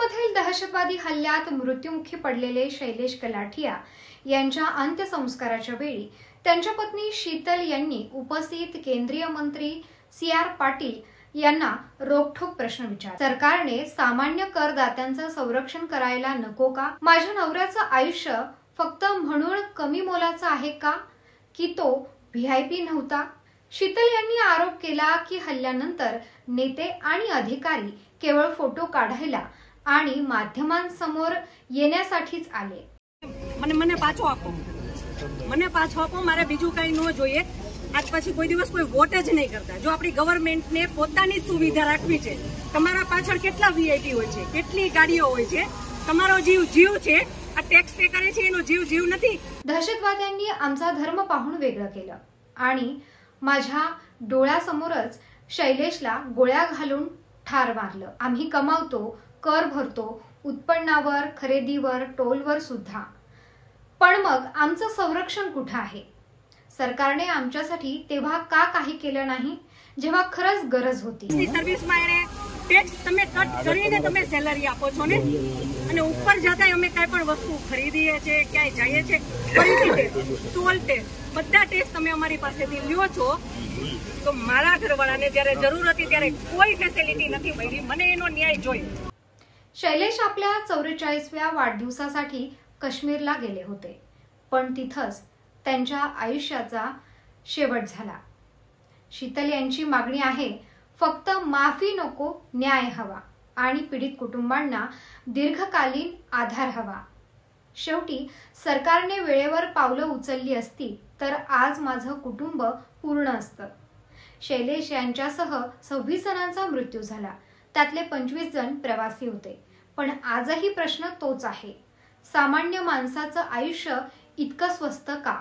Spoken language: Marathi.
पुलवामामधील दहशतवादी हल्ल्यात मृत्युमुखी पडलेले शैलेश गलाठिया यांच्या अंत्यसंस्काराच्या वेळी त्यांच्या पत्नी शीतल यांनी उपस्थित केंद्रीय मंत्री CR पाटील यांना रोखठोक प्रश्न विचारला। सरकारने सामान्य करदात्यांचं संरक्षण करायला नको का? माझ्या नवऱ्याचं आयुष्य फक्त म्हणून कमी मोलाचं आहे का की तो VIP नव्हता? शीतल यांनी आरोप केला की हल्ल्यानंतर नेते आणि अधिकारी केवळ फोटो काढायला आणि माध्यमांसमोर येण्यासाठीच आले। મને પાછો આપો મારે બીજું કઈ ન જોઈએ। આજ પછી કોઈ દિવસ કોઈ વોટ જ નહીં કરતા। જો આપણી ગવર્નમેન્ટને પોતાની સુવિધા રાખવી છે, તમારા પાછળ કેટલા VIP હોય છે, કેટલી ગાડીઓ હોય છે, તમારો જીવ છે, આ ટેક્સ पे કરે છે એનો જીવ નથી। दहशतवाद्यांनी आमचा धर्म पाहून वेगळं केलं आणि माझ्या डोळ्यासमोरच शैलेशला गोळ्या घालून ठार मारलं। आम्ही कमावतो, कर भरतो, उत्पन्नावर, खरेदीवर, टोलवर सुद्धा, पण मग आमचं संरक्षण कुठे आहे? सरकारने आमच्यासाठी तेव्हा का काही केलं नाही जेव्हा खरंच गरज होती? સર્વિસમાં એને ટેક્સ તમે કટ કરીને તમે સેલરી આપો છો ને, અને ઉપર જતા અમે કઈ પણ વસ્તુ ખરીદીએ છે, ક્યાંય જઈએ છે, ખરીદી ટેક્સ, ટોલ ટેક્સ, બધા ટેક્સ તમે અમારી પાસેથી લ્યો છો। તો મારા ઘરવાળાને જ્યારે જરૂર હતી ત્યારે કોઈ ફેસિલિટી નથી મળી। મને એનો ન્યાય જોઈએ। शैलेश आपल्या 44व्या वाढदिवसासाठी काश्मीरला गेले होते, पण तिथंच त्यांच्या आयुष्याचा शेवट झाला। शीतल यांची मागणी आहे फक्त माफी नको, न्याय हवा आणि पीडित कुटुंबांना दीर्घकालीन आधार हवा। शेवटी सरकारने वेळेवर पावलं उचलली असती तर आज माझं कुटुंब पूर्ण असतं। शैलेश यांच्यासह 26 जणांचा मृत्यू झाला, त्यातले 25 जण प्रवासी होते। पण आजही प्रश्न तोच आहे, सामान्य माणसाचं आयुष्य इतकं स्वस्त का?